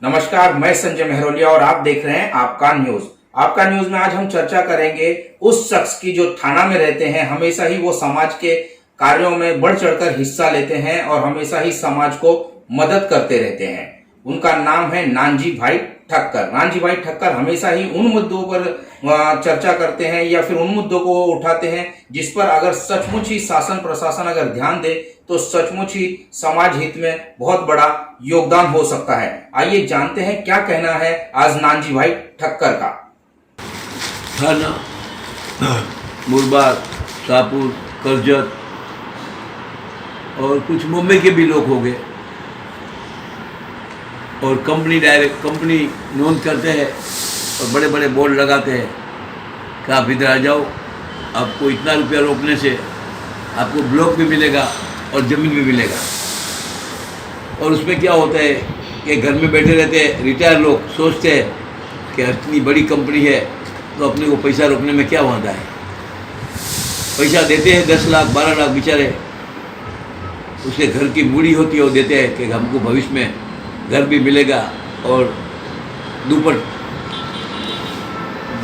नमस्कार, मैं संजय मेहरोलिया और आप देख रहे हैं आपका न्यूज। आपका न्यूज में आज हम चर्चा करेंगे उस शख्स की जो थाना में रहते हैं, हमेशा ही वो समाज के कार्यों में बढ़ चढ़कर हिस्सा लेते हैं और हमेशा ही समाज को मदद करते रहते हैं। उनका नाम है नानजी भाई ठक्कर। नानजी भाई ठक्कर हमेशा ही उन मुद्दों पर चर्चा करते हैं या फिर उन मुद्दों को उठाते हैं जिस पर अगर सचमुच ही शासन प्रशासन अगर ध्यान दे तो सचमुच ही समाज हित में बहुत बड़ा योगदान हो सकता है। आइए जानते हैं क्या कहना है आज नानजी भाई ठक्कर का। थाना मुरबाद, शाहपुर, करजत और कुछ मुंबई के भी लोग हो गए और कंपनी नोंद करते हैं और बड़े बड़े बोर्ड लगाते हैं कि आप इधर आ जाओ, आपको इतना रुपया रोकने से आपको ब्लॉक भी मिलेगा और ज़मीन भी मिलेगा। और उसमें क्या होता है कि घर में बैठे रहते हैं रिटायर लोग, सोचते हैं कि इतनी बड़ी कंपनी है तो अपने को पैसा रोकने में क्या वादा है। पैसा देते हैं 10 लाख 12 लाख, बेचारे उसके घर की मूड़ी होती है वो देते हैं कि हमको भविष्य में घर भी मिलेगा और दुपट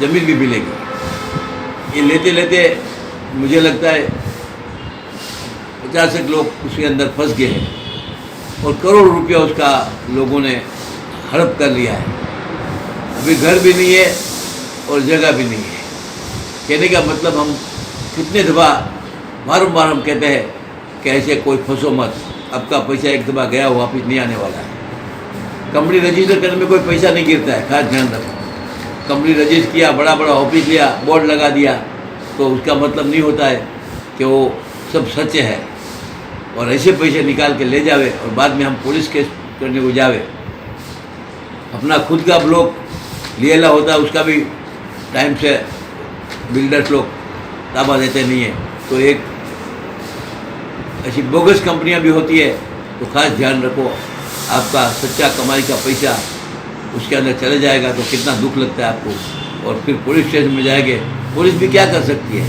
ज़मीन भी मिलेगी। ये लेते लेते मुझे लगता है 50 लोग उसके अंदर फंस गए हैं और करोड़ रुपया उसका लोगों ने हड़प कर लिया है। अभी घर भी नहीं है और जगह भी नहीं है। कहने का मतलब हम कितने दफ़ा बारम्बार हम कहते हैं कि ऐसे कोई फंसो मत, आपका पैसा एक दफ़ा गया हो वापिस नहीं आने वाला है। कंपनी रजिस्टर करने में कोई पैसा नहीं गिरता है, खास ध्यान रखो। कंपनी रजिस्टर किया, बड़ा बड़ा ऑफिस लिया, बोर्ड लगा दिया तो उसका मतलब नहीं होता है कि वो सब सच है और ऐसे पैसे निकाल के ले जावे और बाद में हम पुलिस केस करने को जावे। अपना खुद का ब्लॉक लिएला होता है, उसका भी टाइम से बिल्डर्स लोग ताबा देते नहीं है। तो एक ऐसी बोगस कंपनियां भी होती है, तो खास ध्यान रखो, आपका सच्चा कमाई का पैसा उसके अंदर चले जाएगा तो कितना दुख लगता है आपको। और फिर पुलिस स्टेशन में जाएंगे, पुलिस भी क्या कर सकती है?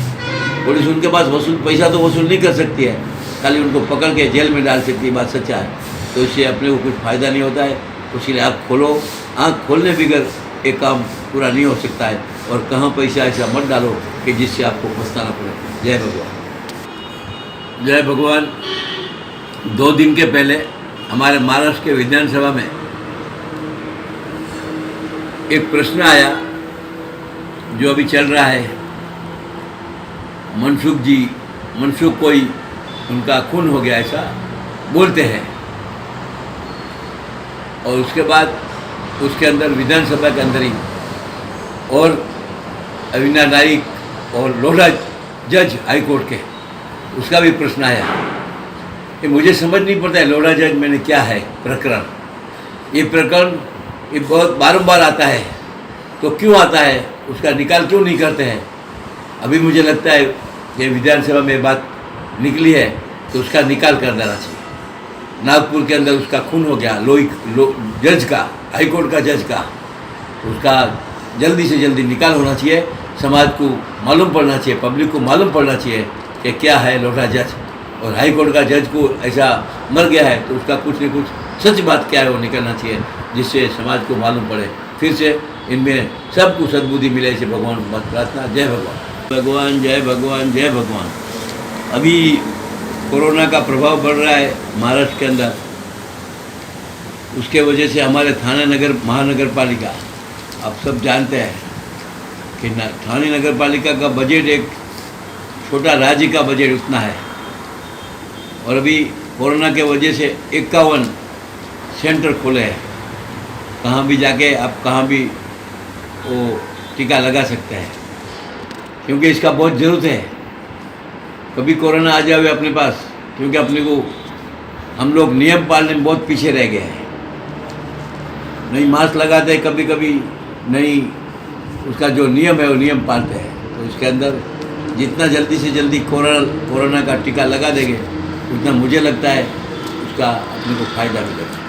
पुलिस उनके पास पैसा तो वसूल नहीं कर सकती है, खाली उनको पकड़ के जेल में डाल सकती है, बात सच्चा है। तो इससे अपने को कुछ फ़ायदा नहीं होता है। इसलिए आप खोलो, आँख खोलने बगैर एक काम पूरा नहीं हो सकता है। और कहाँ पैसा ऐसा मत डालो कि जिससे आपको पछताना पड़े। जय भगवान। जय भगवान। 2 दिन के पहले हमारे महाराष्ट्र के विधानसभा में एक प्रश्न आया जो अभी चल रहा है। मनसुख कोई उनका खून हो गया ऐसा बोलते हैं और उसके बाद उसके अंदर विधानसभा के अंदर ही और अविनाश नाइक और लोढ़ा जज हाईकोर्ट के, उसका भी प्रश्न आया। ये मुझे समझ नहीं पड़ता है लोढ़ा जज मैंने क्या है प्रकरण। ये प्रकरण ये बहुत बारंबार आता है, तो क्यों आता है, उसका निकाल क्यों नहीं करते हैं? अभी मुझे लगता है कि विधानसभा में बात निकली है तो उसका निकाल कर देना चाहिए। नागपुर के अंदर उसका खून हो गया जज का, हाईकोर्ट का जज का, उसका जल्दी से जल्दी निकाल होना चाहिए। समाज को मालूम पड़ना चाहिए, पब्लिक को मालूम पड़ना चाहिए कि क्या है लोढ़ा जज। और हाई कोर्ट का जज को ऐसा मर गया है तो उसका कुछ न कुछ सच बात क्या है वो निकलना चाहिए, जिससे समाज को मालूम पड़े। फिर से इनमें सबको सद्बुद्धि मिले, इसे भगवान मत प्रार्थना। जय भगवान। भगवान जय भगवान जय भगवान। अभी कोरोना का प्रभाव बढ़ रहा है महाराष्ट्र के अंदर, उसके वजह से हमारे थाना महानगर पालिका, आप सब जानते हैं कि थाने नगर पालिका का बजट एक छोटा राज्य का बजट उतना है। और अभी कोरोना के वजह से 51 सेंटर खोले हैं। कहाँ भी जाके आप कहाँ भी वो टीका लगा सकते हैं, क्योंकि इसका बहुत ज़रूरत है। कभी कोरोना आ जाए अपने पास, क्योंकि अपने को हम लोग नियम पालने में बहुत पीछे रह गए हैं। नहीं मास्क लगाते हैं, कभी कभी नहीं उसका जो नियम है वो नियम पालते हैं। तो इसके अंदर जितना जल्दी से जल्दी कोरोना का टीका लगा देंगे उतना मुझे लगता है उसका अपने को फ़ायदा मिलेगा।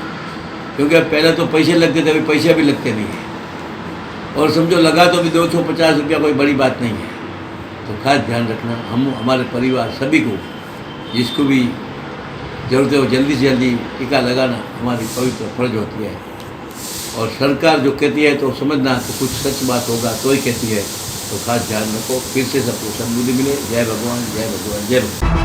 क्योंकि पहले तो पैसे लगते थे, अभी पैसे भी लगते नहीं हैं। और समझो लगा तो भी 250 रुपया कोई बड़ी बात नहीं है। तो खास ध्यान रखना, हम हमारे परिवार सभी को जिसको भी ज़रूरत है वो जल्दी से जल्दी टीका लगाना हमारी पवित्र फर्ज होती है। और सरकार जो कहती है तो समझना कि कुछ सच बात होगा तो ही कहती है, तो खास ध्यान रखो। फिर से सबको सद्बुद्धि मिले। जय भगवान, जय भगवान, जय भगवान।